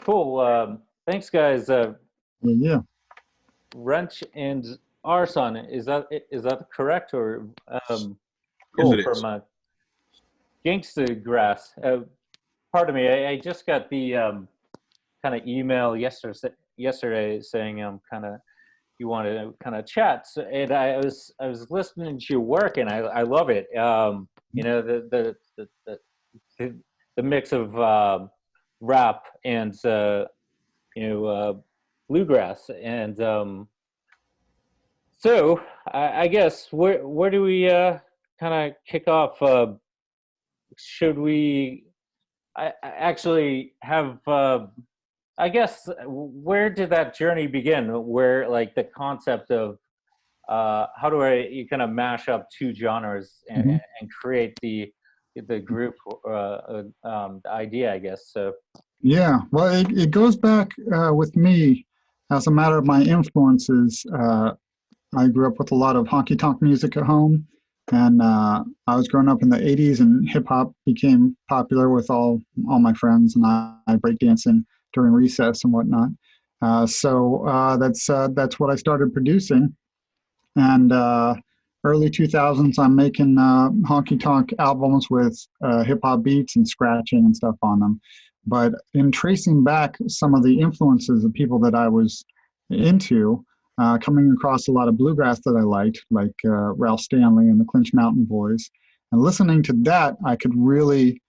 Cool. Thanks, guys. Yeah. Rench and RSON, is that correct? Or cool, yes, it is. from Gangstagrass. Pardon me, I just got the kind of email yesterday saying kind of you want to kind of chat, and I was listening to your work, and I love it. You know, the mix of rap and you know, bluegrass, and so I guess where do we kind of kick off? Should we? I actually have. I guess where did that journey begin? Where, like, the concept of how do you kind of mash up two genres and create the group, the idea, I guess. So Yeah, well, it goes back with me as a matter of my influences. I grew up with a lot of honky-tonk music at home, and I was growing up in the 80s, and hip-hop became popular with all my friends, and I breakdancing during recess and whatnot. So that's what I started producing. And early 2000s, I'm making honky-tonk albums with hip-hop beats and scratching and stuff on them. But in tracing back some of the influences of people that I was into, coming across a lot of bluegrass that I liked, like Ralph Stanley and the Clinch Mountain Boys, and listening to that, I could really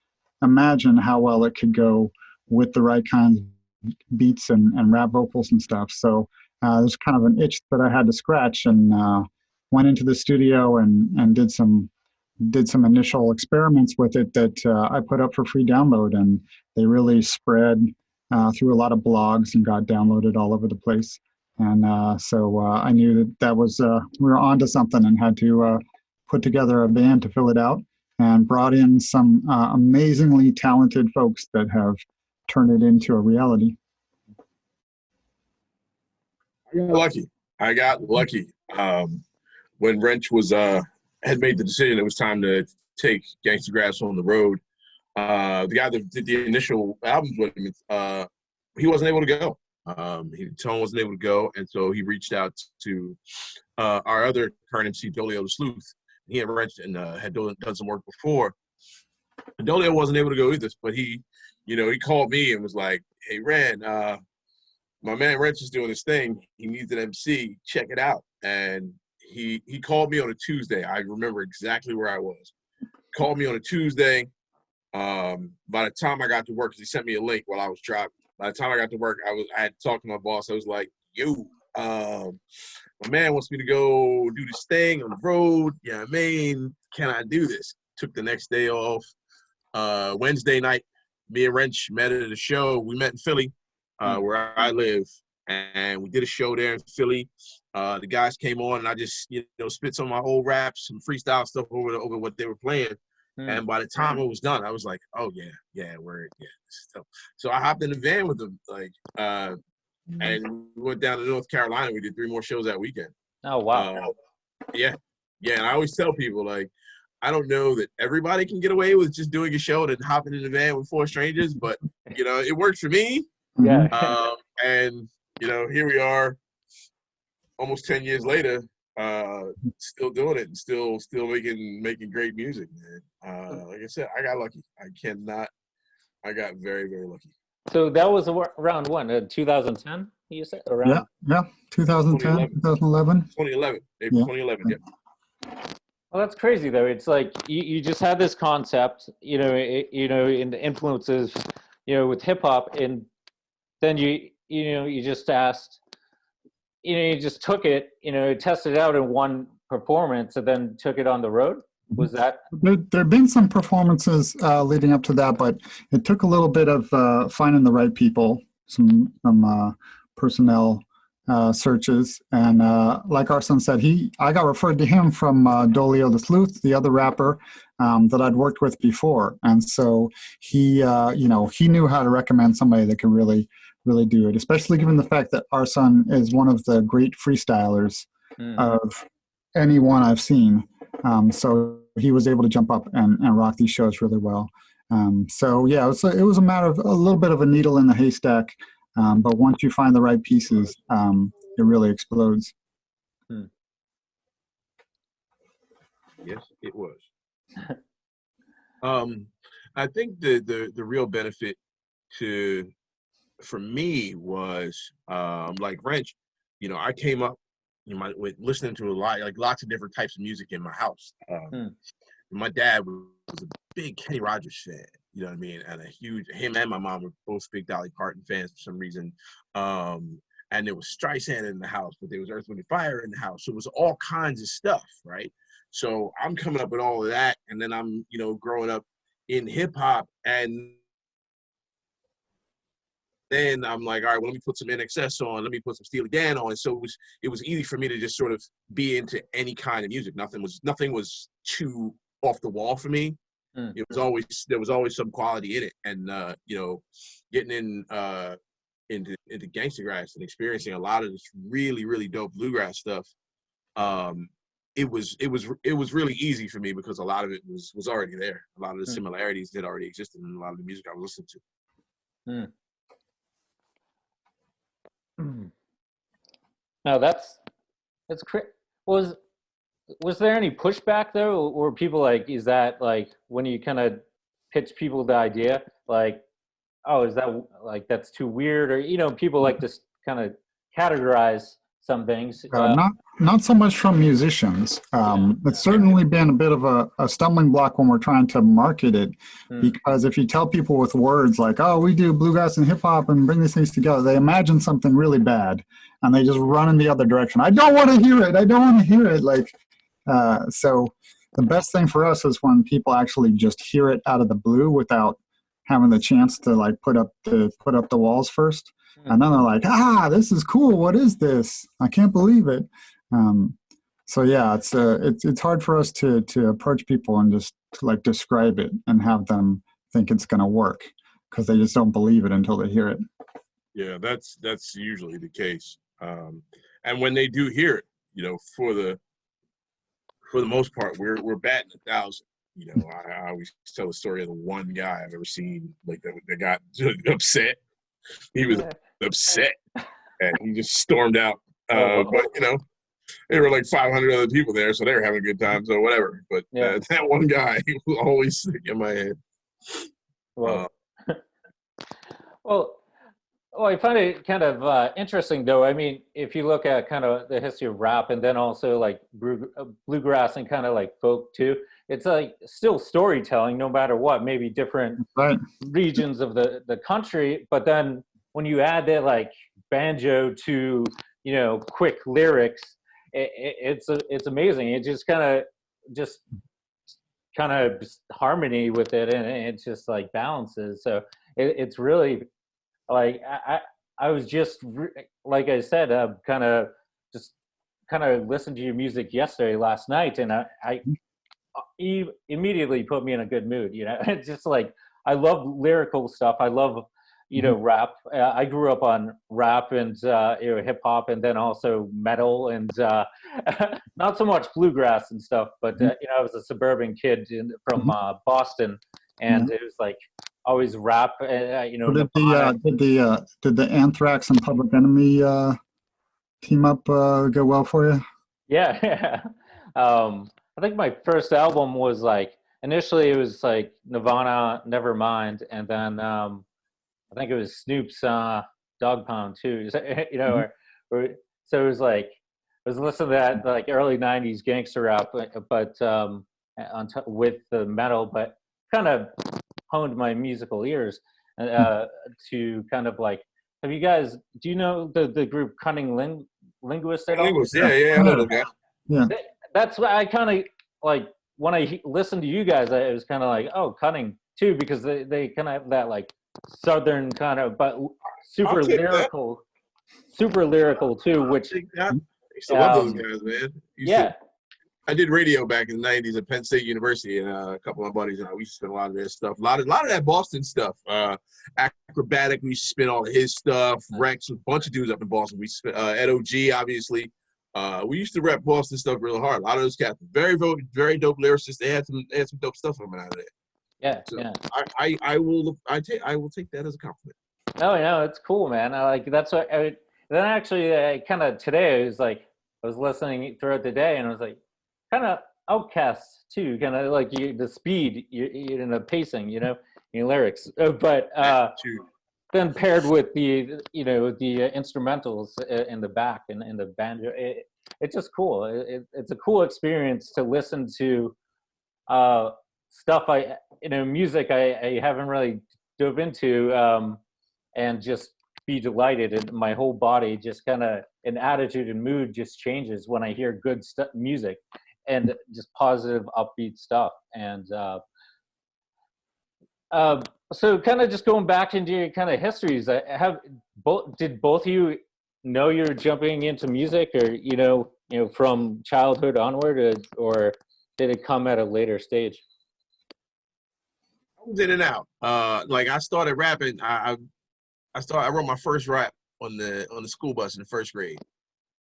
imagine how well it could go with the right kinds of beats and rap vocals and stuff. So there's kind of an itch that I had to scratch, and went into the studio and did some initial experiments with it that I put up for free download, and they really spread through a lot of blogs and got downloaded all over the place. And so I knew that was we were onto something, and had to put together a band to fill it out, and brought in some amazingly talented folks that have turned it into a reality. I got lucky. When Rench was had made the decision it was time to take Gangstagrass on the road, the guy that did the initial albums with him, he wasn't able to go. Tone wasn't able to go, and so he reached out to our other current MC, Dolio the Sleuth. He had Rench and had done some work before. And Dolio wasn't able to go either, but he called me and was like, "Hey, Ren, my man Rench is doing this thing. He needs an MC. Check it out." And he called me on a Tuesday. I remember exactly where I was. Called me on a Tuesday. By the time I got to work, 'cause he sent me a link while I was driving. By the time I got to work, I had talked to my boss. I was like, "Yo, my man wants me to go do this thing on the road. Yeah, I mean, can I do this?" Took the next day off. Wednesday night, me and Rench met at a show. We met in Philly, where I live, and we did a show there in Philly. The guys came on, and I just spit some of my old raps, some freestyle stuff over what they were playing. And by the time it was done, I was like, "Oh yeah, So I hopped in the van with them, and we went down to North Carolina. We did 3 more shows that weekend. Oh wow. Yeah. And I always tell people, like, I don't know that everybody can get away with just doing a show and hopping in the van with 4 strangers, but it worked for me. Yeah. And here we are, almost 10 years later, still doing it and still making great music, man. Like I said, I got lucky. I got very, very lucky. So that was around when? 2010, you said? Around? Yeah, 2010, 2011. 2011, April 2011, yeah. Well, that's crazy though. It's like you just had this concept, in the influences, with hip hop, and then you just asked, you just took it, tested it out in one performance, and then took it on the road. Was that? There have been some performances leading up to that, but it took a little bit of finding the right people, some personnel searches, and like RSON said, I got referred to him from Dolio the Sleuth, the other rapper that I'd worked with before, and so he knew how to recommend somebody that could really do it, especially given the fact that RSON is one of the great freestylers of anyone I've seen. So he was able to jump up and rock these shows really well. So yeah, it was a matter of a little bit of a needle in the haystack, but once you find the right pieces, it really explodes. Yes, it was. I think the real benefit for me was like Rench. You know, I came up, with listening to lots of different types of music in my house. My dad was a big Kenny Rogers fan. You know what I mean? And him and my mom were both big Dolly Parton fans for some reason. And there was Streisand in the house, but there was Earth, Wind and Fire in the house. So it was all kinds of stuff, right? So I'm coming up with all of that, and then I'm, growing up in hip hop, and then I'm like, all right, well, let me put some NXS on, let me put some Steely Dan on. So it was easy for me to just sort of be into any kind of music. Nothing was too off the wall for me. There was always some quality in it, and getting into Gangstagrass and experiencing a lot of this really, really dope bluegrass stuff. It was really easy for me because a lot of it was already there. A lot of the similarities that already existed in a lot of the music I was listening to. No, that's was there any pushback though, or people like, is that like when you kind of pitch people the idea, like, oh, is that like that's too weird, or people like to kind of categorize some things. Not so much from musicians. It's certainly been a bit of a stumbling block when we're trying to market it, because if you tell people with words like, oh, we do bluegrass and hip hop and bring these things together, they imagine something really bad and they just run in the other direction. I don't want to hear it. I don't want to hear it. So the best thing for us is when people actually just hear it out of the blue without having the chance to like put up the walls first. And then they're like, this is cool. What is this? I can't believe it. So yeah, it's hard for us to approach people and just to like describe it and have them think it's going to work, because they just don't believe it until they hear it. Yeah, that's usually the case. And when they do hear it, for the most part, we're batting 1,000. I always tell the story of the one guy I've ever seen like that got upset. He was upset and he just stormed out. But there were like 500 other people there, so they were having a good time. So whatever. But that one guy will always stick in my head. Well, I find it kind of interesting, though. I mean, if you look at kind of the history of rap, and then also like bluegrass and kind of like folk too, it's like still storytelling, no matter what. Maybe different regions of the country, but then when you add that like banjo to quick lyrics, it's amazing. It just kind of harmony with it, and it just like balances. So it's really like I was just like I said, kind of listened to your music last night, and I immediately put me in a good mood. It's just like I love lyrical stuff. I love rap. I grew up on rap and hip hop, and then also metal, and not so much bluegrass and stuff. But I was a suburban kid from Boston, and it was like always rap. Did the Anthrax and Public Enemy team up go well for you? Yeah. I think my first album was like, initially it was like Nirvana, Nevermind, and then I think it was Snoop's Dog Pound too. So it was like I was listening to that like early '90s gangster rap, but with the metal, but kind of honed my musical ears to kind of like. Do you know the group Cunning Linguist at all? Linguist, yeah, I know the guy. Yeah. That's why I kind of like when I listened to you guys, it was kind of like, oh, Cunning too, because they kind of have that like Southern kind of, but super lyrical too. Which I used to love those guys, man. I did radio back in the '90s at Penn State University, and a couple of my buddies and I, we used to spin a lot of their stuff. A lot of that Boston stuff. Acrobatic, we used to spin all of his stuff. Rex, a bunch of dudes up in Boston. We spin Ed O.G., obviously. We used to rap Boston stuff real hard. A lot of those cats, very dope lyricists. They had some dope stuff coming out of there. Yeah, So yeah. I will take that as a compliment. No, no, it's cool, man. I like that's what. Then actually, kind of today, I was listening throughout the day, and I was like, kind of outcast too, kind of like the speed, and the pacing, your lyrics, but then paired with the instrumentals in the back and in the banjo, it's just cool. It's a cool experience to listen to stuff music I haven't really dove into, and just be delighted, and my whole body just kind of an attitude and mood just changes when I hear good music and just positive upbeat stuff. And so kind of just going back into your kind of histories, did both of you know you're jumping into music, or from childhood onward, or did it come at a later stage? I was in and out. Like I started rapping. I wrote my first rap on the school bus in the first grade.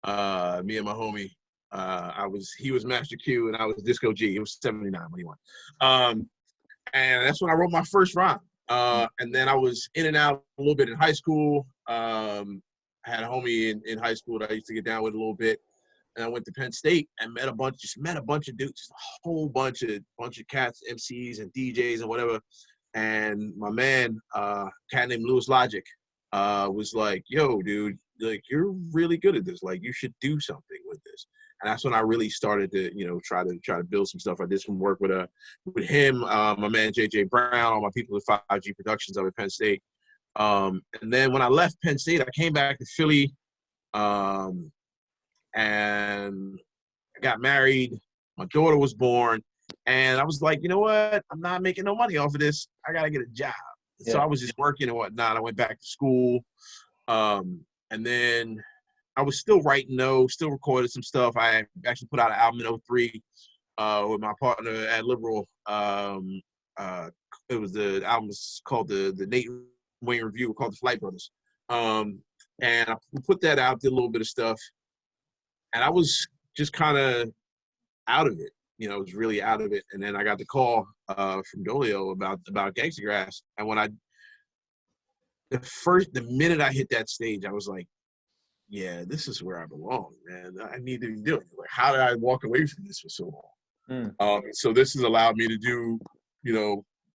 Me and my homie. He was Master Q and I was Disco G. It was 79 when he won. And that's when I wrote my first rhyme. And then I was in and out a little bit in high school. I had a homie in high school that I used to get down with a little bit. And I went to Penn State and met a bunch of dudes, just a whole bunch of cats, MCs and DJs and whatever. And my man, a cat named Louis Logic, was like, "Yo, dude, like you're really good at this. Like you should do something with this." And that's when I really started to, try to build some stuff. I did some work with him, my man JJ Brown, all my people at 5G Productions up at Penn State. And then when I left Penn State, I came back to Philly. And I got married. My daughter was born, and I was like, you know what? I'm not making no money off of this. I gotta get a job. Yeah. So I was just working and whatnot. I went back to school, and then I was still writing, still recorded some stuff. I actually put out an album in 2003 with my partner at Liberal. It was the album was called the Nate Wayne Review, called the Flight Brothers, and I put that out, did a little bit of stuff. And I was just kind of out of it, I was really out of it. And then I got the call from Dolio about Gangstagrass. And when the minute I hit that stage, I was like, yeah, this is where I belong, man. I need to be doing it. Like, how did I walk away from this for so long? So this has allowed me to do,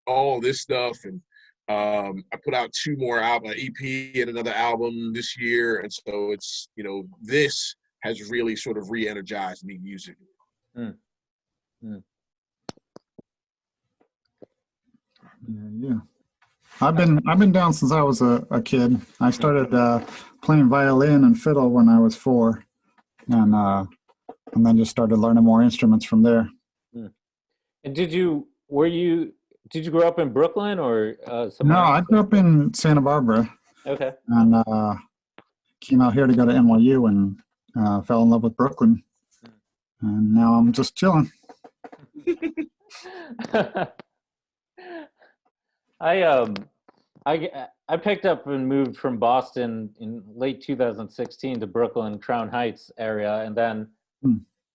all this stuff. And I put out 2 more albums, an EP and another album this year. And so it's, this has really sort of re-energized me musically. Yeah. I've been down since I was a kid. I started playing violin and fiddle when I was 4, and then just started learning more instruments from there. And did you grow up in Brooklyn or somewhere? No, I grew up in Santa Barbara. Okay. And came out here to go to NYU and fell in love with Brooklyn, and now I'm just chilling. I picked up and moved from Boston in late 2016 to Brooklyn, Crown Heights area, and then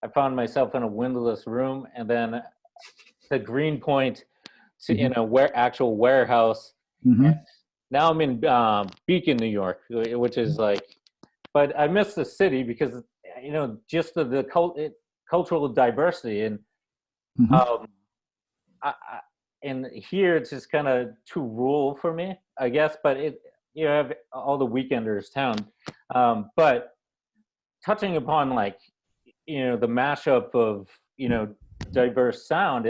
I found myself in a windowless room, and then to Greenpoint, in a actual warehouse. Now I'm in Beacon, New York, which is like. But I miss the city because, just the cultural diversity, and and here it's just kind of too rural for me, I guess. But you have all the weekenders town. But touching upon the mashup of diverse sound,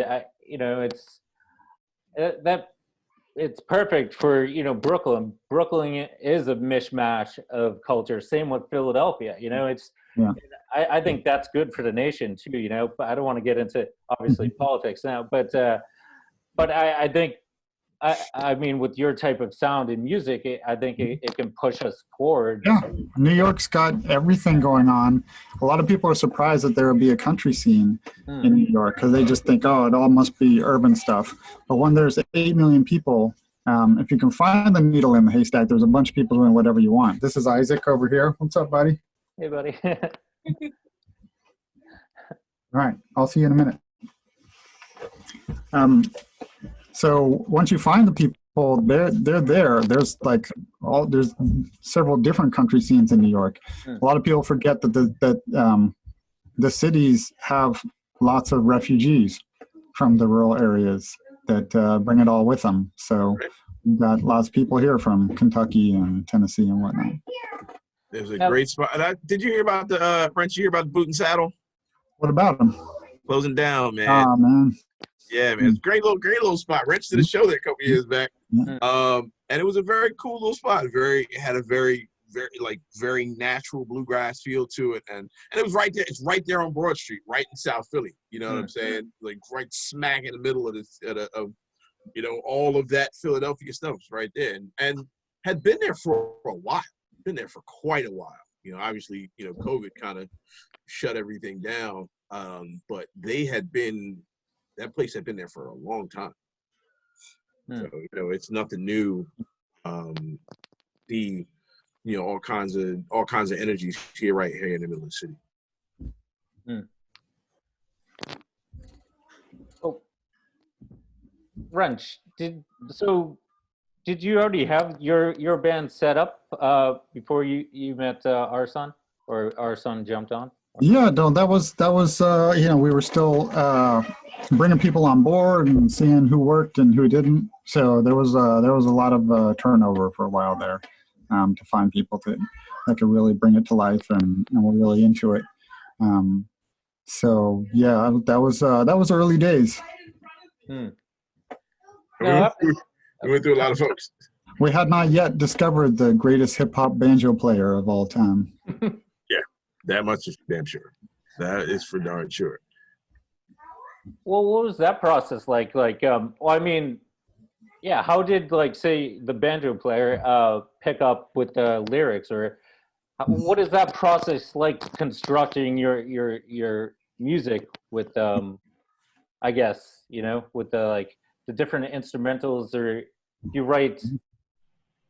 it's perfect for Brooklyn. Brooklyn is a mishmash of culture. Same with Philadelphia. I think that's good for the nation too. But I don't want to get into obviously politics now. But I think I mean with your type of sound in music, I think it can push us forward. Yeah, New York's got everything going on. A lot of people are surprised that there will be a country scene in New York because they just think, oh, it all must be urban stuff. But when there's 8 million people, if you can find the needle in the haystack, there's a bunch of people doing whatever you want. This is Isaac over here. What's up, buddy? Hey, buddy. All right, I'll see you in a minute. So once you find the people, they're there. There's there's several different country scenes in New York. A lot of people forget that the cities have lots of refugees from the rural areas that bring it all with them. So we've got lots of people here from Kentucky and Tennessee and whatnot. There's a great spot. Did you hear about the Rench? You hear about the Boot and Saddle? What about them? Closing down, man. Oh, man. Yeah, man. It's a great little spot. Rench did a show there a couple years back. And it was a very cool little spot. It had a very natural bluegrass feel to it. And it was right there. It's right there on Broad Street, right in South Philly. You know what I'm saying? Like right smack in the middle of this, all of that Philadelphia stuff was right there. And had been there for a while. Been there for quite a while. Obviously, COVID kind of shut everything down. But that place had been there for a long time. So, it's nothing new. All kinds of energies right here in the middle of the city. Oh, Rench, did you already have your band set up before you met RSON, or RSON jumped on? Yeah, no, that was we were still bringing people on board and seeing who worked and who didn't. So there was a lot of turnover for a while there to find people that could really bring it to life and were really into it. So yeah, that was early days. We went through a lot of folks. We had not yet discovered the greatest hip-hop banjo player of all time. Yeah, that much is damn sure. That is for darn sure. Well, what was that process like? How did, say, the banjo player pick up with the lyrics, or what is that process like constructing your music with, I guess, with the different instrumentals, or do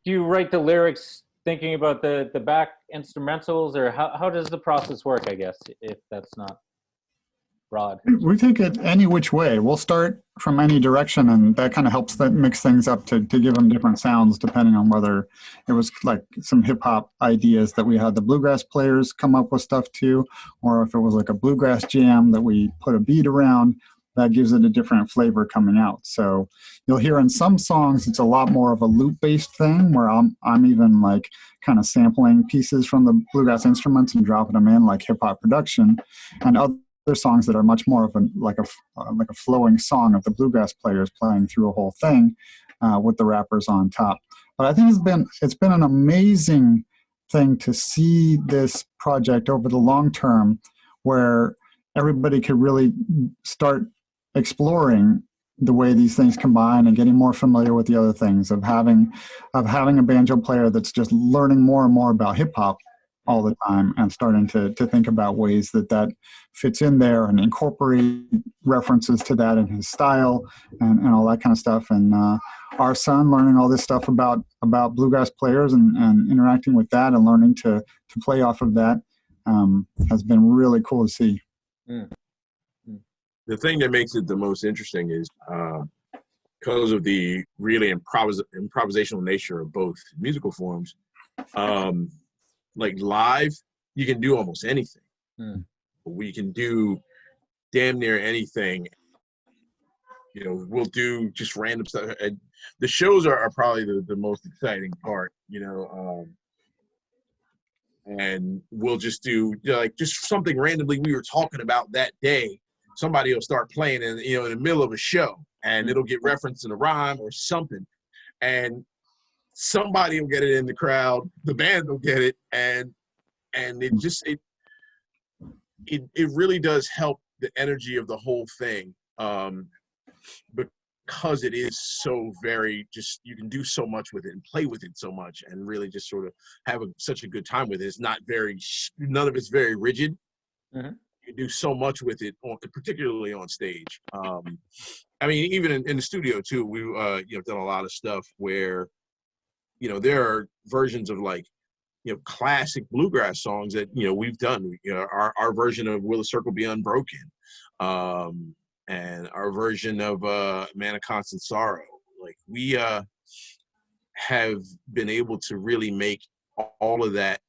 you write the lyrics thinking about the back instrumentals, or how does the process work, I guess, if that's not broad? We take it any which way. We'll start from any direction, and that kind of helps mix things up to give them different sounds, depending on whether it was like some hip hop ideas that we had the bluegrass players come up with stuff too, or if it was like a bluegrass jam that we put a beat around. That gives it a different flavor coming out. So you'll hear in some songs, it's a lot more of a loop-based thing where I'm even like kind of sampling pieces from the bluegrass instruments and dropping them in like hip-hop production, and other songs that are much more of a flowing song of the bluegrass players playing through a whole thing with the rappers on top. But I think it's been an amazing thing to see this project over the long term, where everybody could really start exploring the way these things combine and getting more familiar with the other things of having a banjo player that's just learning more and more about hip hop all the time and starting to think about ways that fits in there and incorporate references to that in his style and all that kind of stuff. And our son learning all this stuff about bluegrass players and interacting with that and learning to play off of that has been really cool to see. The thing that makes it the most interesting is because of the really improvisational nature of both musical forms. Like live, you can do almost anything. We can do damn near anything. We'll do just random stuff. The shows are probably the most exciting part, and we'll just do just something randomly we were talking about that day. Somebody will start playing in the middle of a show, and it'll get referenced in a rhyme or something, and somebody will get it in the crowd. The band will get it, and it really does help the energy of the whole thing, because it is so very you can do so much with it and play with it so much, and really just sort of have such a good time with it. It's not none of it's very rigid. You do so much with it, particularly on stage. Even in the studio too, we done a lot of stuff where there are versions of classic bluegrass songs that we've done. Our version of "Will the Circle Be Unbroken," and our version of "Man of Constant Sorrow," Like we have been able to really make all of that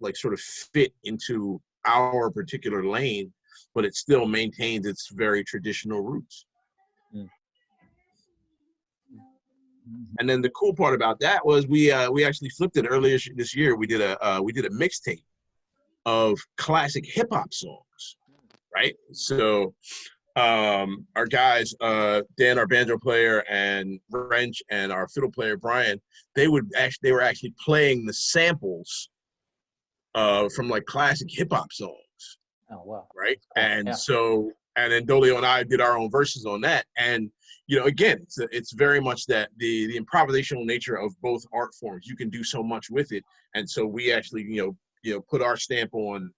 like sort of fit into our particular lane, but it still maintains its very traditional roots. Mm. And then the cool part about that was we actually flipped it earlier this year. We did a mixtape of classic hip hop songs, right? So our guys, Dan, our banjo player, and Rench, and our fiddle player Brian, they were actually playing the samples from like classic hip hop songs. Oh wow! Right, Cool. and Yeah. so then Dolio and I did our own verses on that, and again, it's very much that the improvisational nature of both art forms. You can do so much with it, and so we actually put our stamp on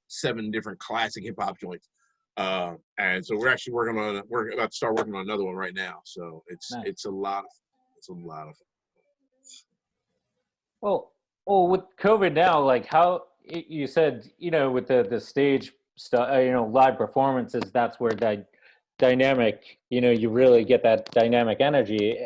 7 different classic hip hop joints, and so we're about to start working on another one right now. So it's Nice. it's a lot of Well, with COVID now, like how you said, with the stage stuff, live performances, that's where that dynamic, you really get that dynamic energy.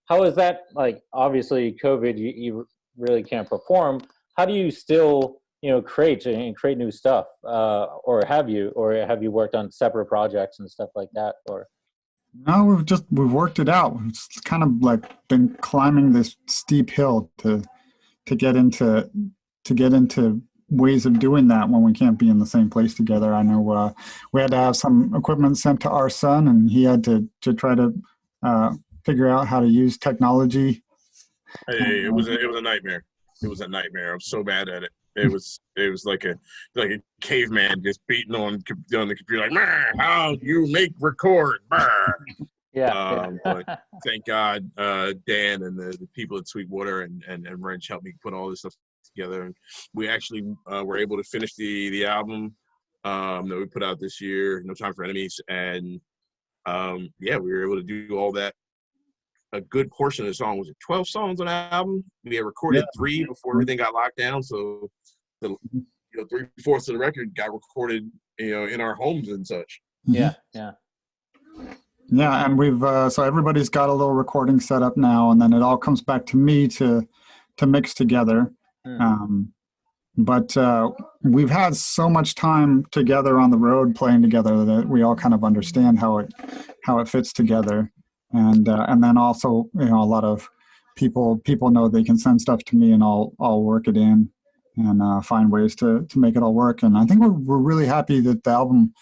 How is that, like, obviously COVID, you really can't perform. How do you still, create new stuff? Or have you worked on separate projects and stuff like that? Or No, we've worked it out. It's kind of like been climbing this steep hill to get into ways of doing that when we can't be in the same place together. I know we had to have some equipment sent to RSON, and he had to try to figure out how to use technology. Hey, it was a nightmare. It was a nightmare. I'm so bad at it. It was like a caveman just beating on the computer, like, how do you make record? yeah. But thank God, Dan and the people at Sweetwater and Rench helped me put all this stuff together, and we actually were able to finish the album that we put out this year, No Time for Enemies, and we were able to do all that. A good portion of the song, was it 12 songs on the album? We had recorded 3 before everything got locked down, so the 3/4 of the record got recorded in our homes and such. Yeah. Yeah, and we've so everybody's got a little recording set up now, and then it all comes back to me to mix together. But we've had so much time together on the road playing together that we all kind of understand how it fits together, and then also a lot of people know they can send stuff to me, and I'll work it in and find ways to make it all work. And I think we're really happy that the album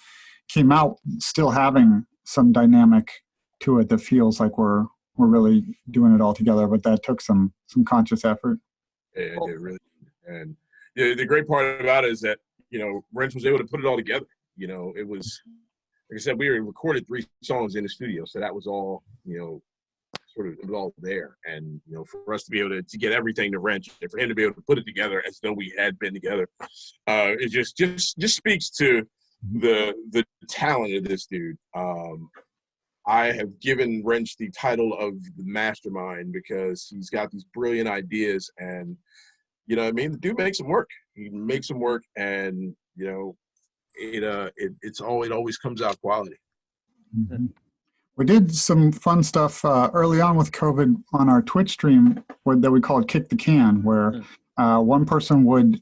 came out still having some dynamic to it that feels like we're really doing it all together, but that took some conscious effort. Yeah, it really. And the great part about it is that Rench was able to put it all together. It was, like I said, we recorded 3 songs in the studio, so that was all sort of, it was all there. And for us to be able to get everything to Rench, and for him to be able to put it together as though we had been together, it just speaks to the talent of this dude. I have given Rench the title of the mastermind because he's got these brilliant ideas, and the dude makes them work. He makes them work, and it always comes out quality. Mm-hmm. We did some fun stuff early on with COVID on our Twitch stream that we called Kick the Can, where one person would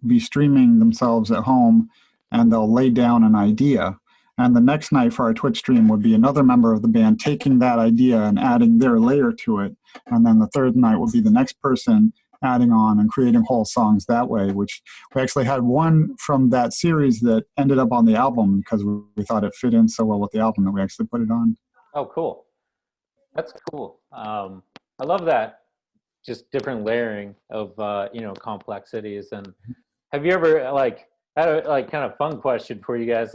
be streaming themselves at home, and they'll lay down an idea. And the next night for our Twitch stream would be another member of the band taking that idea and adding their layer to it. And then the third night would be the next person adding on and creating whole songs that way, which we actually had one from that series that ended up on the album because we thought it fit in so well with the album that we actually put it on. Oh, cool. That's cool. I love that. Just different layering of, complexities. And have you ever, had a kind of fun question for you guys,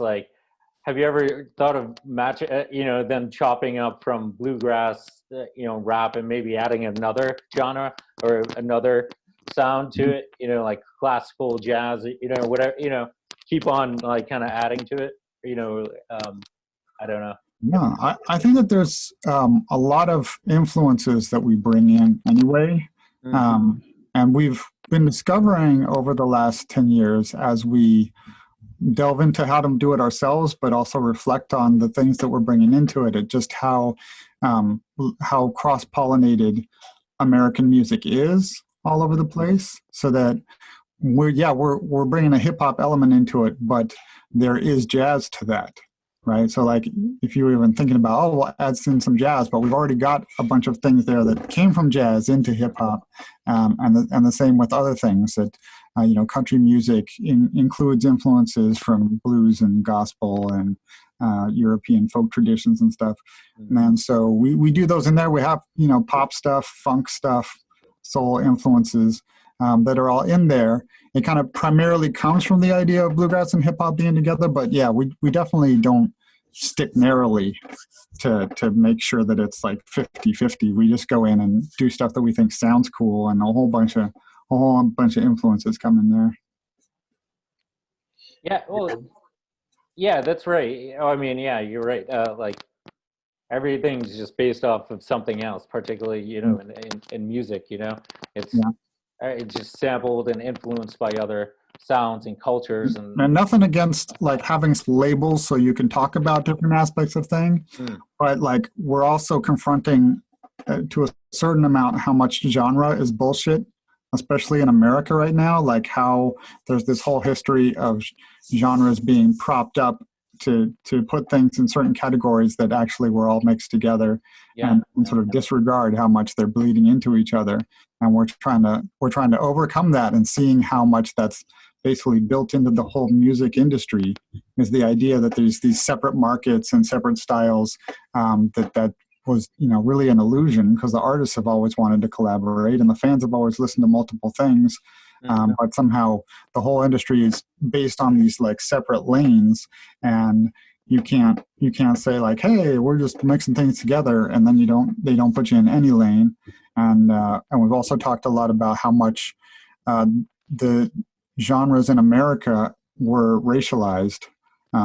have you ever thought of them chopping up from bluegrass, rap, and maybe adding another genre or another sound to it, like classical jazz, whatever, keep on kind of adding to it, I don't know. Yeah, I think that there's a lot of influences that we bring in anyway. And we've been discovering over the last 10 years as we delve into how to do it ourselves, but also reflect on the things that we're bringing into it, and just how cross-pollinated American music is all over the place, so that we're bringing a hip hop element into it, but there is jazz to that, right? So like if you were even thinking about, oh, we'll add in some jazz, but we've already got a bunch of things there that came from jazz into hip hop, and the same with other things that country music includes influences from blues and gospel and European folk traditions and stuff. And so we do those in there. We have pop stuff, funk stuff, soul influences that are all in there. It kind of primarily comes from the idea of bluegrass and hip hop being together, but yeah, we definitely don't stick narrowly to make sure that it's like 50-50. We just go in and do stuff that we think sounds cool, and a whole bunch of influences come in there. Yeah, well, yeah, that's right. I mean, yeah, you're right. Like everything's just based off of something else, particularly in music. It's just sampled and influenced by other sounds and cultures, and nothing against like having labels so you can talk about different aspects of things, but like we're also confronting to a certain amount how much genre is bullshit, especially in America right now. Like how there's this whole history of genres being propped up to put things in certain categories that actually were all mixed together, and sort of disregard how much they're bleeding into each other. And we're trying to overcome that, and seeing how much that's basically built into the whole music industry is the idea that there's these separate markets and separate styles, that was really an illusion, because the artists have always wanted to collaborate and the fans have always listened to multiple things. But somehow the whole industry is based on these like separate lanes, and you can't say like, hey, we're just mixing things together, and then they don't put you in any lane. And we've also talked a lot about how much the genres in America were racialized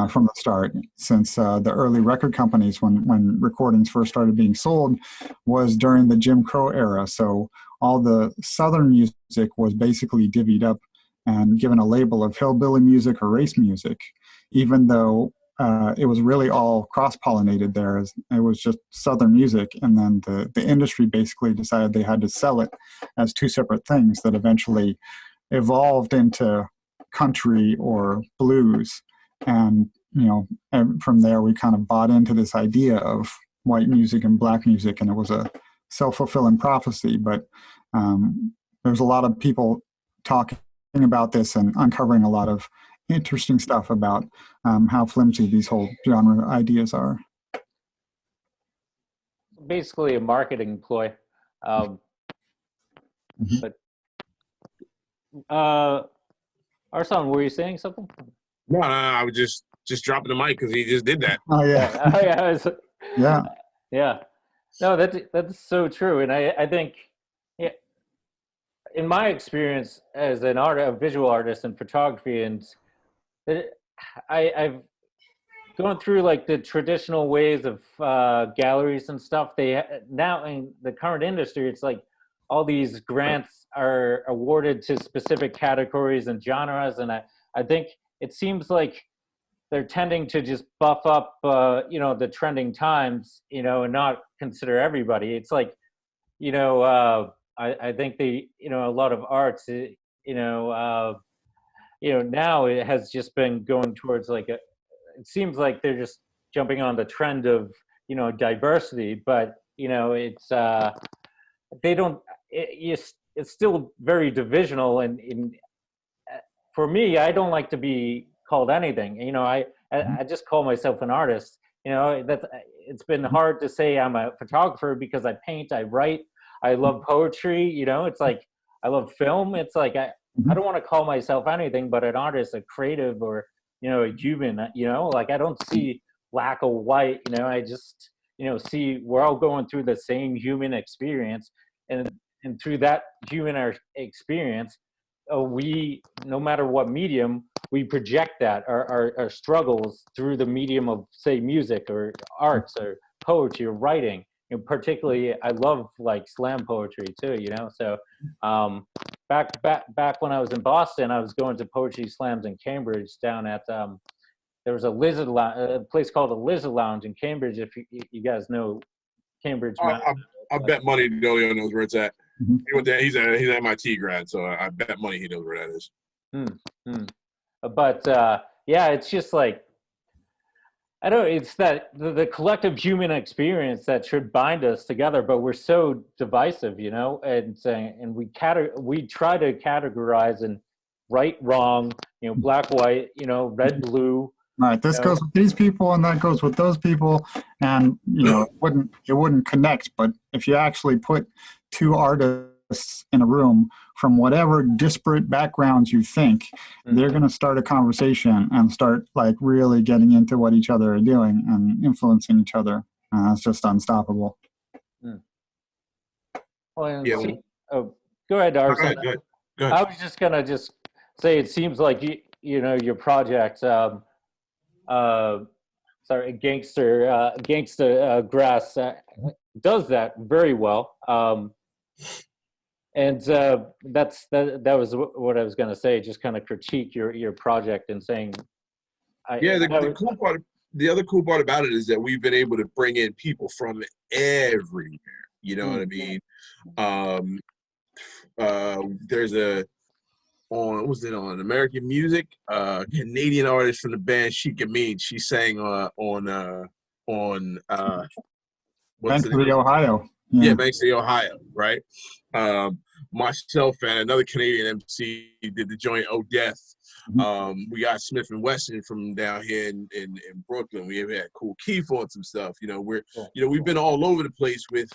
from the start, since the early record companies, when recordings first started being sold, was during the Jim Crow era. So all the Southern music was basically divvied up and given a label of hillbilly music or race music, even though it was really all cross-pollinated there. It was just Southern music, and then the industry basically decided they had to sell it as two separate things that eventually evolved into country or blues. And from there we kind of bought into this idea of white music and black music, and it was a self-fulfilling prophecy. But there's a lot of people talking about this and uncovering a lot of interesting stuff about how flimsy these whole genre ideas are. Basically a marketing ploy. But RSON, were you saying something? No, I was just dropping the mic because he just did that. Oh yeah. Yeah. No, that's so true. And I think, in my experience as a visual artist in photography, and I've gone through like the traditional ways of galleries and stuff. Now in the current industry, it's like all these grants are awarded to specific categories and genres, and I think it seems like they're tending to just buff up the trending times, and not consider everybody. It's like I think a lot of arts, now it has just been going towards like it seems like they're just jumping on the trend of diversity, but it's they don't. It's still very divisional, and for me, I don't like to be called anything. I just call myself an artist. It's been hard to say I'm a photographer because I paint, I write, I love poetry. It's like I love film. It's like I don't want to call myself anything but an artist, a creative, or a human. Like I don't see black or white. I just see we're all going through the same human experience, and through that human experience, we, no matter what medium, we project that our struggles through the medium of, say, music or arts or poetry or writing. Particularly, I love like slam poetry too. So back when I was in Boston, I was going to poetry slams in Cambridge down at there was a place called the Lizard Lounge in Cambridge. If you guys know Cambridge, I bet money Dolio knows where it's at. Mhm. He went there. He's an MIT grad, so I bet money he knows where that is. But yeah, it's just like, I don't know, it's that the collective human experience that should bind us together, but we're so divisive, you know, and we try to categorize and right, wrong, you know, black, white, you know, red, blue. Right. This goes with these people and that goes with those people. And, you know, it wouldn't connect. But if you actually put two artists in a room from whatever disparate backgrounds you think, they're going to start a conversation and start like really getting into what each other are doing and influencing each other. It's just unstoppable. Well, Yeah, go ahead, RSON. Go ahead. I was just going to say, it seems like, you know, your project, Gangstagrass does that very well, and that was what I was going to say. Just kind of critique your project and saying, the other cool part about it is that we've been able to bring in people from everywhere. You know what I mean? There's on American Music, Canadian artist from the band Chic Amin. She sang on Banks of the Ohio. Yeah, Banks of the Ohio, right? Myself and another Canadian MC did the joint Oh Death. We got Smith and Wesson from down here in Brooklyn. We have had Cool Keith on some stuff. You know, we've been all over the place with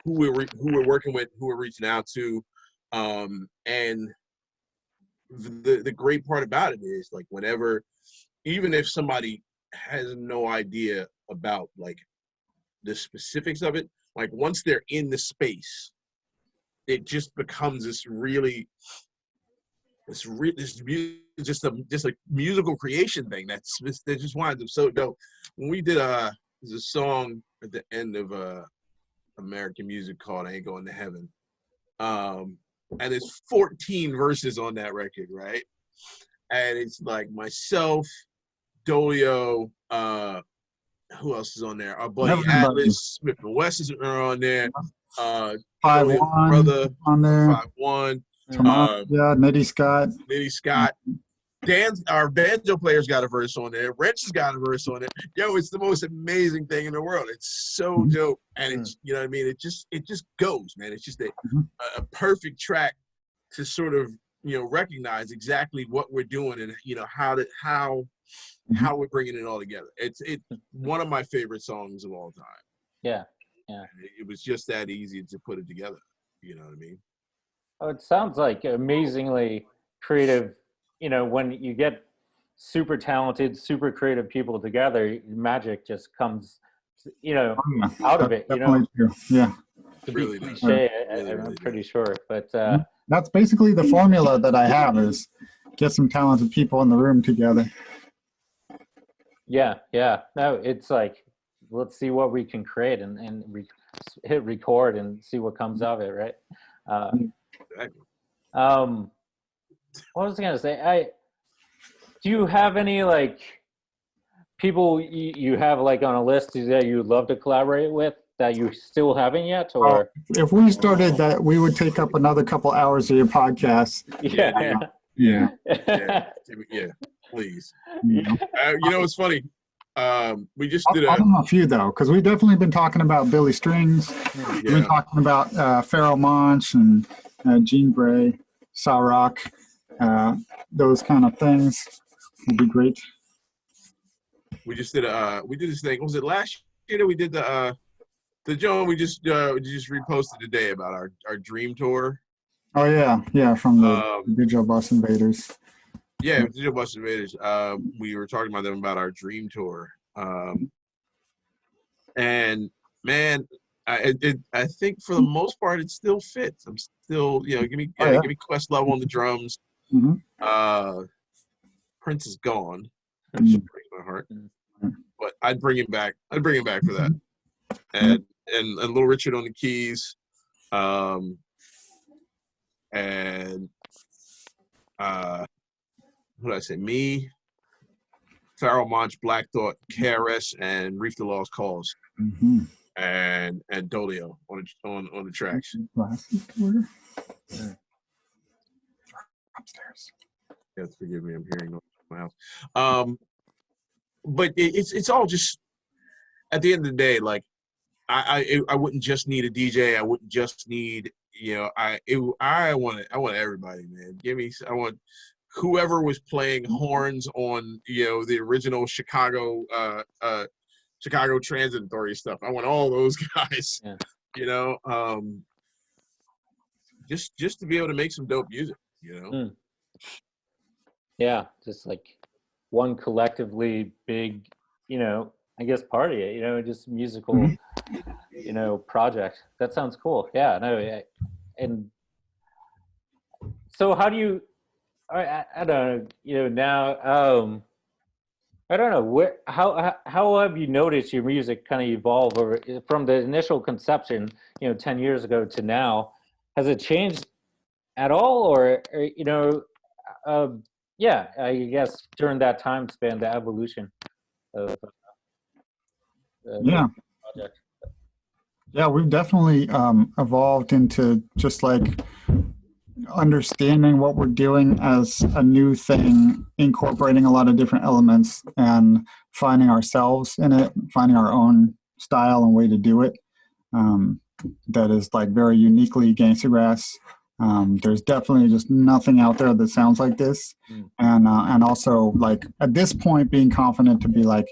who we're working with, who we're reaching out to, and the great part about it is, like, whenever, even if somebody has no idea about like the specifics of it, like once they're in the space, it just becomes just a musical creation thing that just winds up so dope. When we did there's a song at the end of American Music called I Ain't Going to Heaven. And it's 14 verses on that record, right? And it's like myself, Dolio, who else is on there? Our buddy Atlas, Smith and Wesson are on there. 5-1 brother on there. 5-1. Nitty Scott. Our banjo player's got a verse on there. Rench has got a verse on it. Yo, it's the most amazing thing in the world. It's so dope, and it's, you know what I mean. It just goes, man. It's just a perfect track to sort of, you know, recognize exactly what we're doing and, you know, how we're bringing it all together. It's one of my favorite songs of all time. Yeah. It was just that easy to put it together. You know what I mean? Oh, it sounds like amazingly creative. You know, when you get super talented, super creative people together, magic just comes, you know, out of it. You know, true. Yeah. To be cliche, I'm pretty sure. But that's basically the formula that I have: is get some talented people in the room together. Yeah. No, it's like, let's see what we can create and hit record and see what comes of it, right? What was I gonna say? Do you have any like people you have like on a list that you would love to collaborate with that you still haven't yet? Or if we started that, we would take up another couple hours of your podcast. Yeah, please. You know, it's funny. We just did I don't know a few though, because we've definitely been talking about Billy Strings. We've been talking about Pharoah Monch and Jean Grey, Rock. Those kind of things would be great. We just did this thing. Was it last year that we did the Joan? We just reposted today about our dream tour. Oh yeah, from the Digital Bus Invaders. Yeah, Digital Bus Invaders. We were talking about them about our dream tour, and man, I think for the most part it still fits. I'm still, you know, give me Questlove on the drums. Prince is gone. That just breaks my heart. But I'd bring him back. I'd bring him back for that. And Little Richard on the keys. And and what did I say? Me, Pharaoh Monch, Black Thought, KRS, and Reef the Lost Cause, and Dolio on the tracks. Upstairs. Yes, forgive me, I'm hearing noise in my house. But it's all just, at the end of the day, like I wouldn't just need a DJ. I wouldn't just need, I want everybody, man. I want whoever was playing horns on, the original Chicago Transit Authority stuff. I want all those guys, just to be able to make some dope music, Yeah, just like one collectively big, I guess party, just musical, project. That sounds cool. Yeah, no, and so how do you, I don't know, now, I don't know, how have you noticed your music kind of evolve over from the initial conception, 10 years ago to now? Has it changed at all, or yeah, I guess during that time span, the evolution of Yeah. the project. Yeah, we've definitely evolved into just like understanding what we're doing as a new thing, incorporating a lot of different elements and finding ourselves in it, finding our own style and way to do it. That is like very uniquely Gangstagrass. There's definitely just nothing out there that sounds like this. And also like at this point being confident to be like,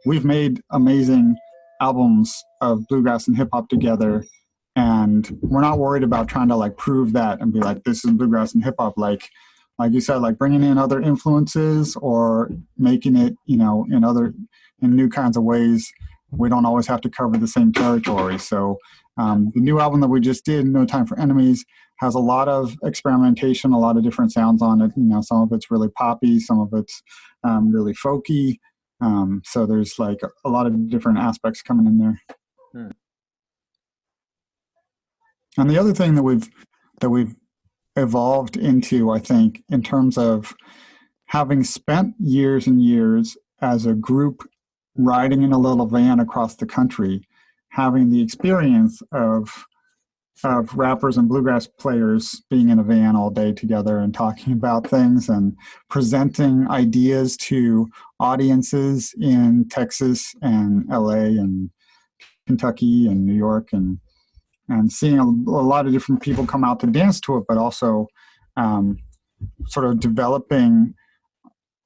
we've made amazing albums of bluegrass and hip hop together, and we're not worried about trying to like prove that and be like, this is bluegrass and hip hop. Like you said, like bringing in other influences or making it, in new kinds of ways. We don't always have to cover the same territory. So the new album that we just did, No Time for Enemies, has a lot of experimentation, a lot of different sounds on it. Some of it's really poppy, some of it's really folky. So there's like a lot of different aspects coming in there. And the other thing that we've evolved into, I think, in terms of having spent years and years as a group riding in a little van across the country, having the experience of rappers and bluegrass players being in a van all day together and talking about things and presenting ideas to audiences in Texas and LA and Kentucky and New York, and seeing a lot of different people come out to dance to it, but also sort of developing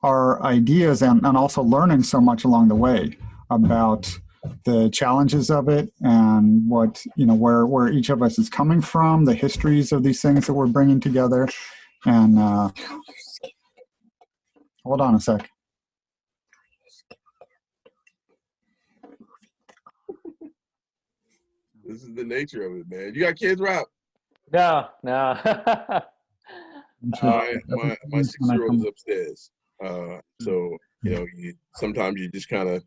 our ideas and also learning so much along the way about the challenges of it and what, where each of us is coming from, the histories of these things that we're bringing together. And hold on a sec. This is the nature of it, man. You got kids, Rob? No. My 6-year-old is upstairs. So, sometimes you just kind of,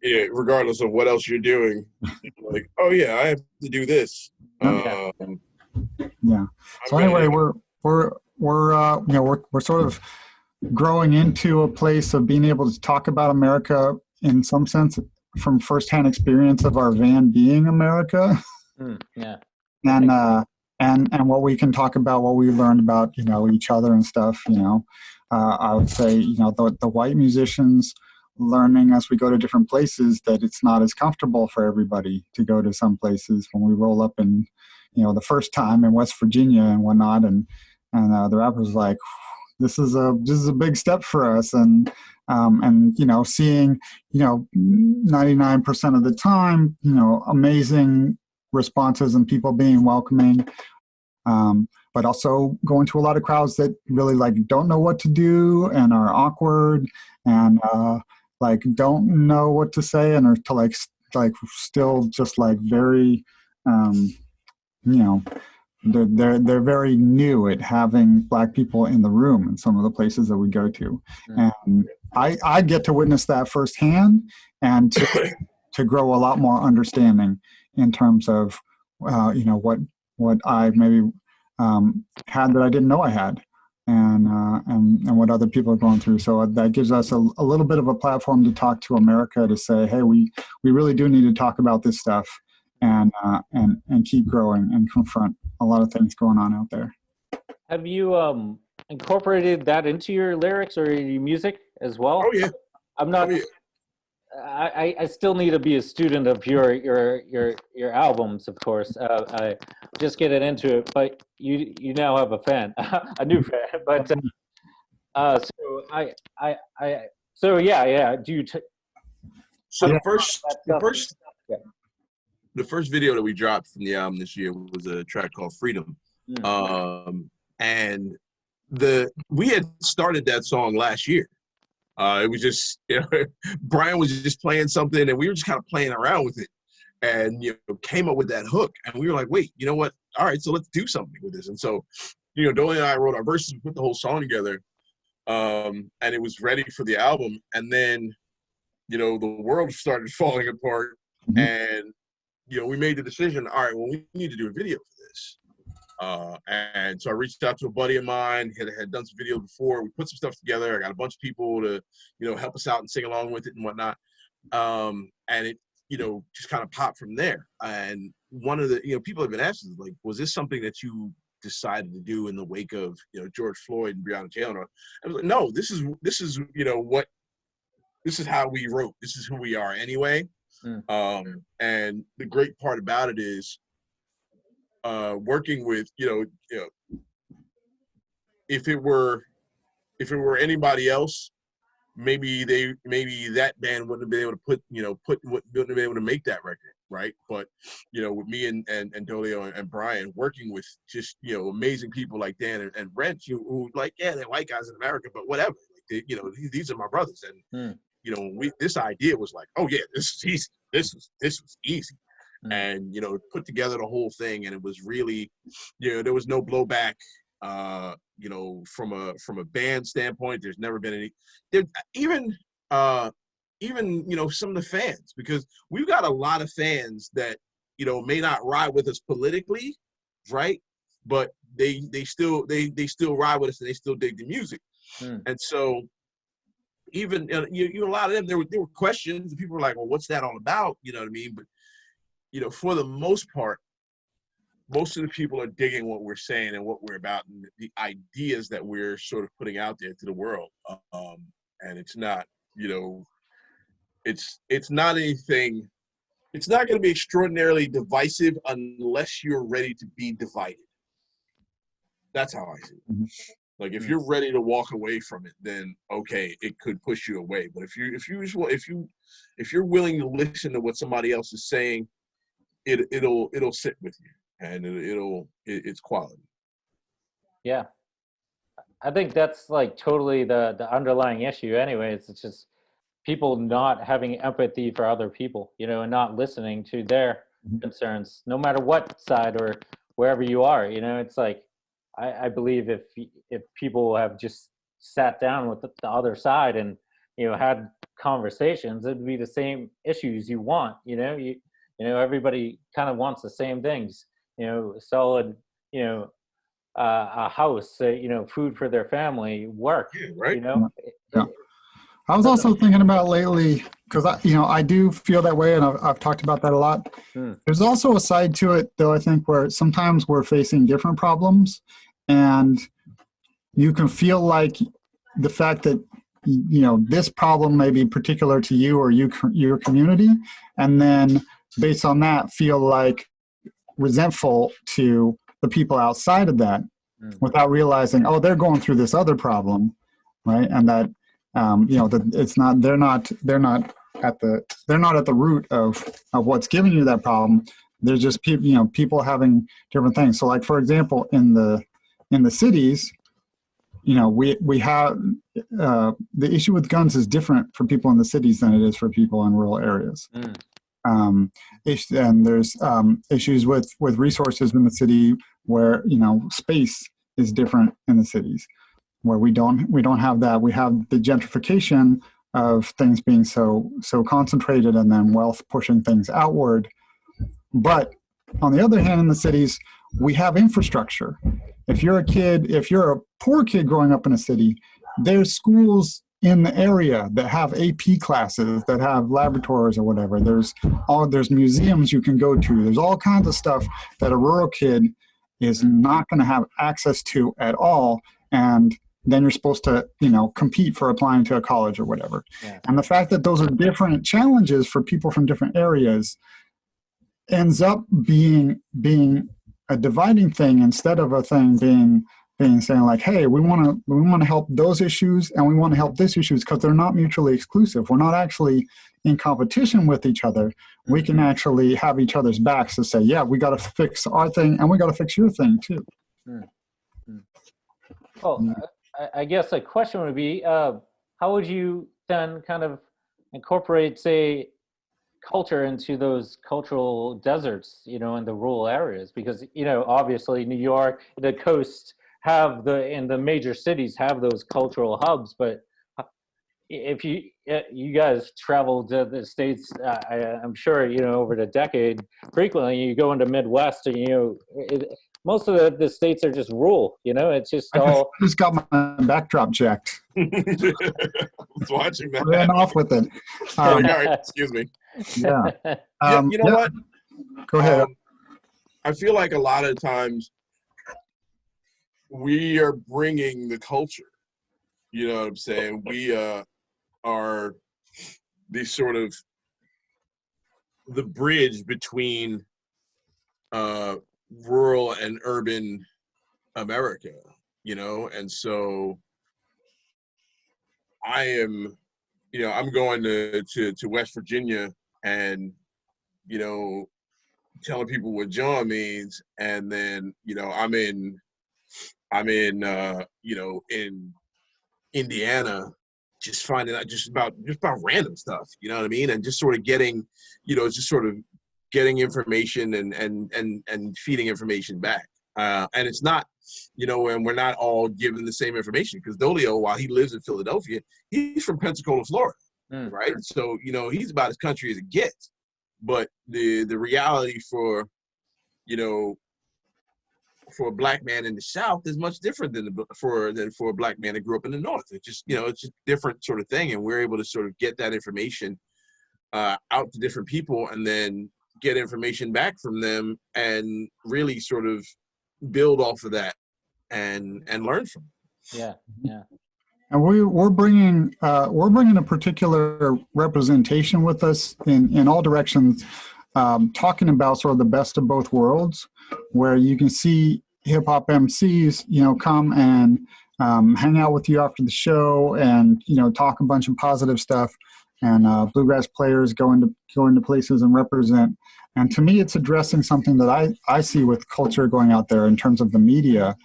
regardless of what else you're doing, like, oh yeah, I have to do this. Yeah. So anyway, we're sort of growing into a place of being able to talk about America in some sense from firsthand experience of our van being America. Yeah. And what we can talk about, what we learned about, each other and stuff. I would say, the white musicians learning as we go to different places that it's not as comfortable for everybody to go to some places when we roll up in, the first time in West Virginia and whatnot. And the rappers like, this is a big step for us. And seeing, 99% of the time, amazing responses and people being welcoming. But also going to a lot of crowds that really like don't know what to do and are awkward and like don't know what to say and are to like still just like very they're very new at having Black people in the room in some of the places that we go to. And I get to witness that firsthand and to grow a lot more understanding in terms of what I maybe had that I didn't know I had, and what other people are going through. So that gives us a little bit of a platform to talk to America, to say, hey, we really do need to talk about this stuff, and keep growing and confront a lot of things going on out there. Have you incorporated that into your lyrics or your music as well? Oh yeah. I'm not. Oh, yeah. I still need to be a student of your albums, of course. I just getting into it, but you now have a fan, a new fan. But so yeah. Do you? So Yeah. the first video that we dropped from the album this year was a track called Freedom. And we had started that song last year. It was just, Brian was just playing something and we were just kind of playing around with it, and came up with that hook, and we were like, wait, you know what? All right, so let's do something with this. And so, Dolly and I wrote our verses, we put the whole song together, and it was ready for the album. And then, the world started falling apart, and we made the decision, all right, well, we need to do a video for this. And so I reached out to a buddy of mine, had done some videos before. We put some stuff together. I got a bunch of people to, help us out and sing along with it and whatnot. And it, just kind of popped from there. And one of the, people have been asking, like, was this something that you decided to do in the wake of, George Floyd and Breonna Taylor? I was like, no, this is, this is how we wrote. This is who we are anyway. And the great part about it is, working with, if it were anybody else, maybe that band wouldn't have been able to wouldn't have been able to make that record, right? But with me and Dolio and Brian, working with just amazing people like Dan and Rench, who like, yeah, they're white guys in America, but whatever, like these are my brothers. And this idea was like, oh yeah, this is easy. This was easy. And put together the whole thing, and it was really, there was no blowback. From a band standpoint, there's never been any. Even some of the fans, because we've got a lot of fans that may not ride with us politically, right? But they still ride with us, and they still dig the music. And so even a lot of them, there were questions, and people were like, well, what's that all about? You know what I mean? But for the most part, most of the people are digging what we're saying and what we're about, and the ideas that we're sort of putting out there to the world. And it's not, it's not anything. It's not going to be extraordinarily divisive unless you're ready to be divided. That's how I see it. Like, if you're ready to walk away from it, then okay, it could push you away. But if you're willing to listen to what somebody else is saying, it'll sit with you, and it's quality. Yeah, I think that's like totally the underlying issue anyways. It's just people not having empathy for other people, and not listening to their concerns, no matter what side or wherever you are. It's like, I believe if people have just sat down with the other side and had conversations, it'd be the same issues you want. Everybody kind of wants the same things, solid, a house, food for their family, work, right? Yeah. I was also thinking about lately, because I do feel that way, and I've talked about that a lot. There's also a side to it, though, I think, where sometimes we're facing different problems, and you can feel like the fact that this problem may be particular to you or your community, and then based on that feel like resentful to the people outside of that, without realizing, oh, they're going through this other problem, right? And that that it's not, they're not at the root of what's giving you that problem. There's just people having different things. So, like, for example, in the cities, we have the issue with guns is different for people in the cities than it is for people in rural areas. And there's issues with resources in the city where space is different in the cities, where we don't have that. We have the gentrification of things being so concentrated, and then wealth pushing things outward. But on the other hand, in the cities, we have infrastructure. If you're a poor kid growing up in a city, there's schools in the area that have AP classes, that have laboratories or whatever. There's museums you can go to. There's all kinds of stuff that a rural kid is not going to have access to at all. And then you're supposed to, compete for applying to a college or whatever. Yeah. And the fact that those are different challenges for people from different areas ends up being a dividing thing instead of a thing being saying like, hey, we want to help those issues and we want to help this issues, because they're not mutually exclusive. We're not actually in competition with each other. We can actually have each other's backs to say, yeah, we got to fix our thing and we got to fix your thing too. Well, I guess a question would be, how would you then kind of incorporate, say, culture into those cultural deserts, in the rural areas? Because, obviously New York, the coast and the major cities have those cultural hubs, but if you guys travel to the States, I'm sure, over the decade, frequently you go into Midwest and, most of the states are just rural, it's just all. I just got my backdrop checked. I was watching that. Ran off with it. Sorry, excuse me. Yeah. You know what? Go ahead. I feel like a lot of times we are bringing the culture. You know what I'm saying? We are the sort of the bridge between rural and urban America, and so I am, I'm going to West Virginia and, telling people what John means, and then, I'm in Indiana, just finding out just about random stuff, you know what I mean? And just sort of getting, information and feeding information back. And it's not, and we're not all given the same information, because Dolio, while he lives in Philadelphia, he's from Pensacola, Florida, right? So, he's about as country as it gets. But the reality for a black man in the South is much different than for a black man that grew up in the North. It's just, it's just different sort of thing. And we're able to sort of get that information out to different people, and then get information back from them, and really sort of build off of that and learn from it. Yeah. And we're bringing a particular representation with us in all directions, talking about sort of the best of both worlds, where you can see hip hop MCs, come and hang out with you after the show, and talk a bunch of positive stuff, and bluegrass players go into places and represent. And to me, it's addressing something that I see with culture going out there in terms of the media,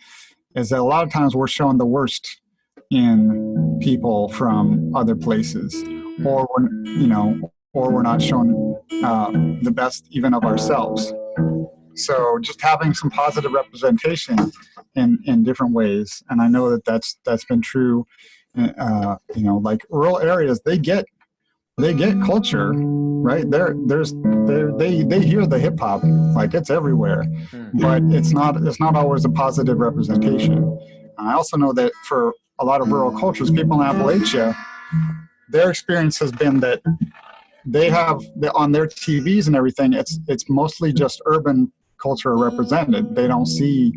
is that a lot of times we're showing the worst in people from other places, or we're not showing the best even of ourselves. So just having some positive representation in different ways, and I know that's been true. Like rural areas, they get culture, right? They hear the hip hop, like it's everywhere, but it's not always a positive representation. And I also know that for a lot of rural cultures, people in Appalachia, their experience has been that they have on their TVs and everything, it's mostly just urban culture represented. They don't see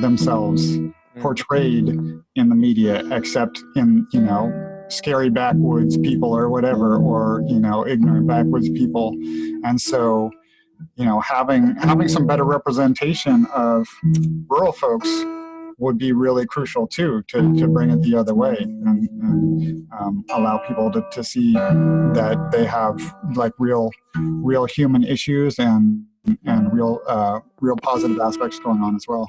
themselves portrayed in the media, except in scary backwoods people or whatever, or ignorant backwoods people. And so having some better representation of rural folks would be really crucial too, to bring it the other way, and allow people to see that they have like real human issues and real positive aspects going on as well.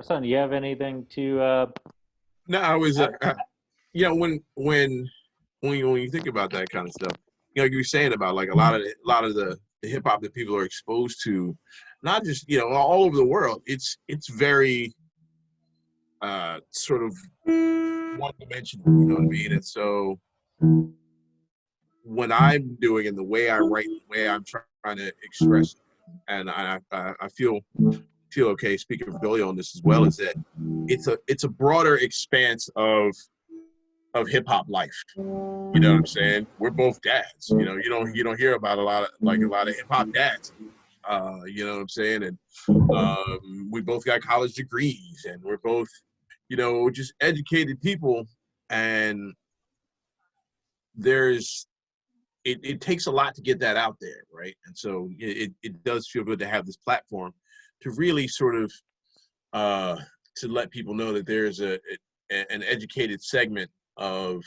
Son, do you have anything to? No, I was, when you think about that kind of stuff, you were saying about like a lot of the hip hop that people are exposed to, not just all over the world. It's very sort of one dimensional. You know what I mean? And so when I'm doing, and the way I write, the way I'm trying to express, and I feel okay speaking for Billy on this as well, is that it's a broader expanse of hip hop life. You know what I'm saying? We're both dads. You know, you don't hear about a lot of hip hop dads. You know what I'm saying? And we both got college degrees, and we're both, you know, just educated people. And it takes a lot to get that out there, right? And so it does feel good to have this platform to really sort of to let people know that there's an educated segment of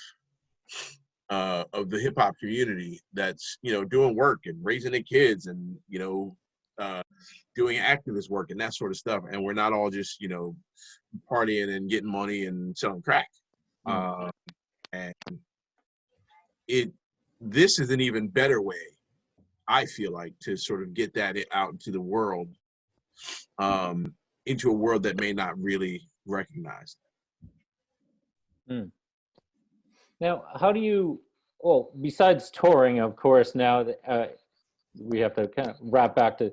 the hip hop community that's, you know, doing work and raising their kids and, you know, doing activist work and that sort of stuff. And we're not all just, you know, partying and getting money and selling crack. And this is an even better way, I feel like, to sort of get that out into the world, into a world that may not really recognize it. Now, how do you, well, besides touring, of course, now that, we have to kind of wrap back to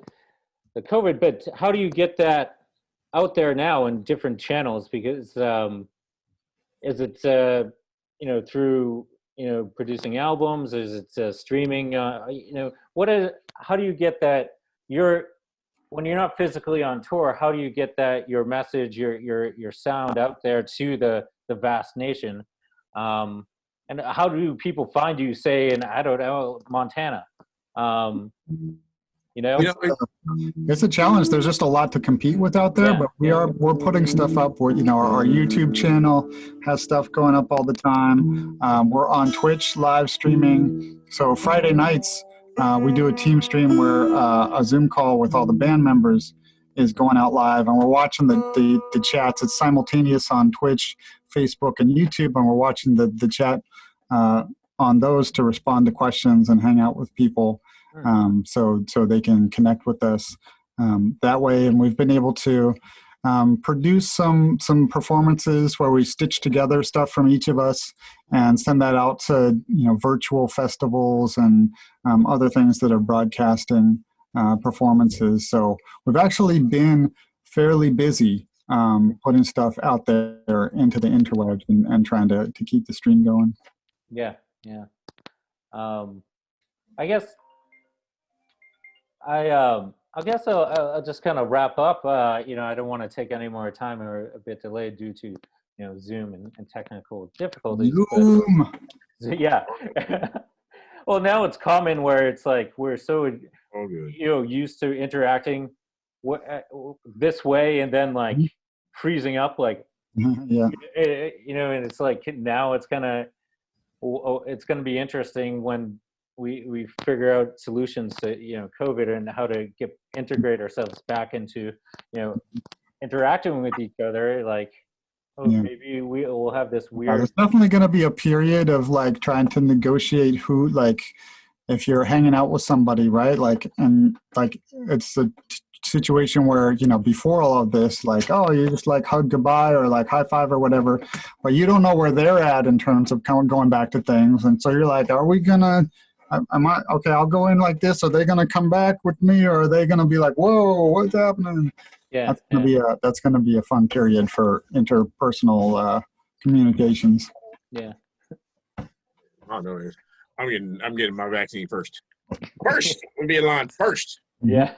the COVID, but how do you get that out there now in different channels? Because is it, you know, through, you know, producing albums? Is it streaming? You know, how do you get that when you're not physically on tour, how do you get that your message, your sound out there to the vast nation? And how do people find you, say, in, I don't know, Montana? You know, it's a challenge. There's just a lot to compete with out there, but we're putting stuff up. Where, you know, our YouTube channel has stuff going up all the time. We're on Twitch live streaming. So Friday nights we do a team stream where a Zoom call with all the band members is going out live, and we're watching the chats. It's simultaneous on Twitch, Facebook, and YouTube, and we're watching the chat on those to respond to questions and hang out with people. So they can connect with us that way. And we've been able to produce some performances where we stitch together stuff from each of us and send that out to, you know, virtual festivals and other things that are broadcasting performances. So we've actually been fairly busy putting stuff out there into the interwebs and trying to keep the stream going. Yeah. I guess I'll just kind of wrap up. You know, I don't want to take any more time. We're a bit delayed due to, you know, Zoom and technical difficulties. Zoom. But, yeah. Well, now it's common where it's like we're so, you know, used to interacting this way, and then like freezing up, like, yeah. You know, and it's like now it's gonna be interesting when we figure out solutions to, you know, COVID and how to integrate ourselves back into, you know, interacting with each other. Like, maybe we will have this weird. There's definitely going to be a period of like trying to negotiate who, like, if you're hanging out with somebody, right? Like, and like it's a situation where, you know, before all of this, like, oh, you just like hug goodbye or like high five or whatever, but you don't know where they're at in terms of kind of going back to things, and so you're like, are we gonna? Okay, I'll go in like this. Are they going to come back with me, or are they going to be like, whoa, what's happening? Yeah, that's going to be a fun period for interpersonal communications. Yeah. I know it. I'm getting my vaccine first. I'm being line first. Yeah.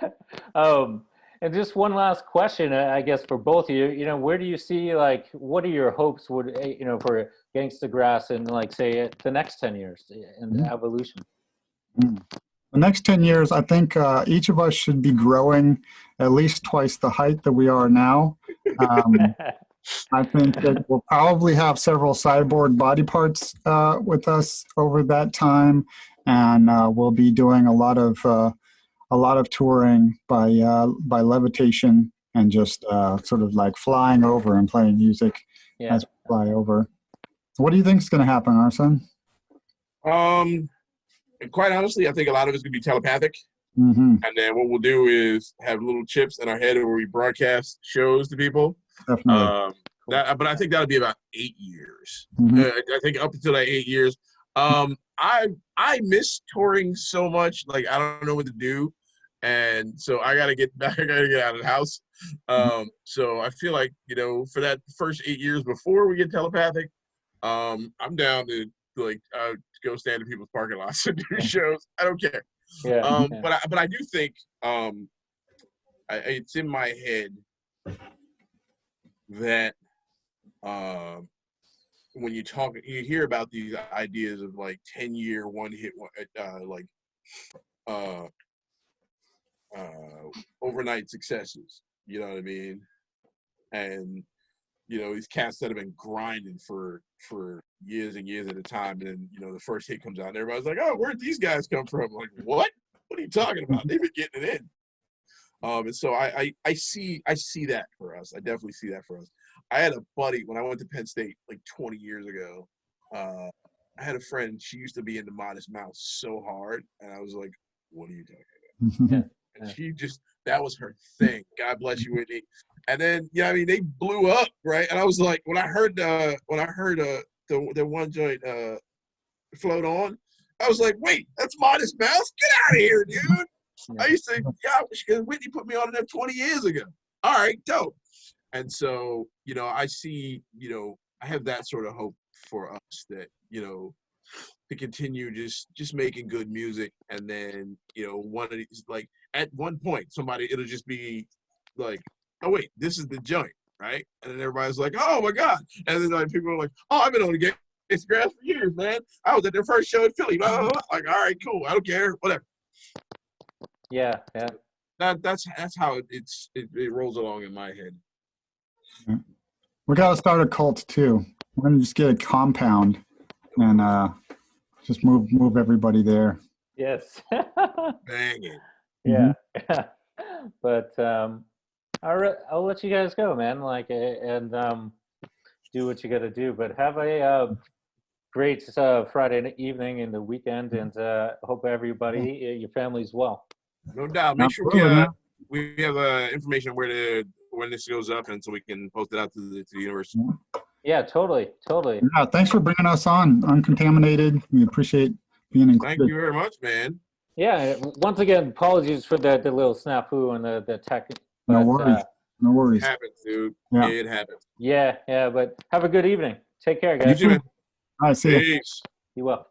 And just one last question, I guess, for both of you. You know, where do you see, like, what are your hopes would, you know, for Gangstagrass in, like, say, the next 10 years in the evolution? The next 10 years, I think each of us should be growing at least twice the height that we are now. I think that we'll probably have several cyborg body parts with us over that time, and we'll be doing a lot of touring by levitation and just sort of like flying over and playing music as we fly over. So what do you think is going to happen, RSON? Quite honestly, I think a lot of it's going to be telepathic. Mm-hmm. And then what we'll do is have little chips in our head where we broadcast shows to people. Definitely. But I think that'll be about 8 years. Mm-hmm. I think up until that 8 years. I miss touring so much. Like, I don't know what to do. and so I gotta get back. I gotta get out of the house. So I feel like, you know, for that first 8 years before we get telepathic, I'm down to like go stand in people's parking lots and do shows. I don't care. Yeah. But I do think it's in my head that when you hear about these ideas of like 10-year one hit, overnight successes, you know what I mean? And you know, these cats that have been grinding for years and years at a time, and then, you know, the first hit comes out and everybody's like, oh, where'd these guys come from? I'm like, what are you talking about? They've been getting it in. And so I see that for us. I definitely see that for us. I had a buddy when I went to Penn State like 20 years ago. I had a friend, she used to be into Modest Mouse so hard, and I was like, what are you talking about? And she just, that was her thing. God bless you, Whitney. And then, yeah, I mean, they blew up, right? And I was like, when I heard the one joint Float On, I was like, wait, that's Modest Mouse? Get out of here, dude. I used to, because Whitney put me on them 20 years ago. All right, dope. And so, you know, I see, you know, I have that sort of hope for us that, you know, to continue just making good music. And then, you know, one of these, like, at one point, it'll just be like, oh, wait, this is the joint, right? And then everybody's like, oh, my God. And then like, people are like, oh, I've been on the Gangstagrass for years, man. I was at their first show in Philly. Blah, blah, blah. Like, all right, cool. I don't care. Whatever. Yeah. That's how it rolls along in my head. We got to start a cult too. We're gonna just get a compound and just move everybody there. Yes. Bang it. Yeah. But I'll let you guys go, man. Like, and do what you got to do. But have a great Friday evening and the weekend, and hope everybody, your family's well. No doubt. Make sure we have information when this goes up, and so we can post it out to the universe. Yeah, totally. Yeah, thanks for bringing us on, Uncontaminated. We appreciate being included. Thank you very much, man. Yeah, once again, apologies for the little snafu and the tech. But, no worries. It happens, dude. Yeah. It happens. Yeah, but have a good evening. Take care, guys. You too, man. All right, see you. Peace. You will.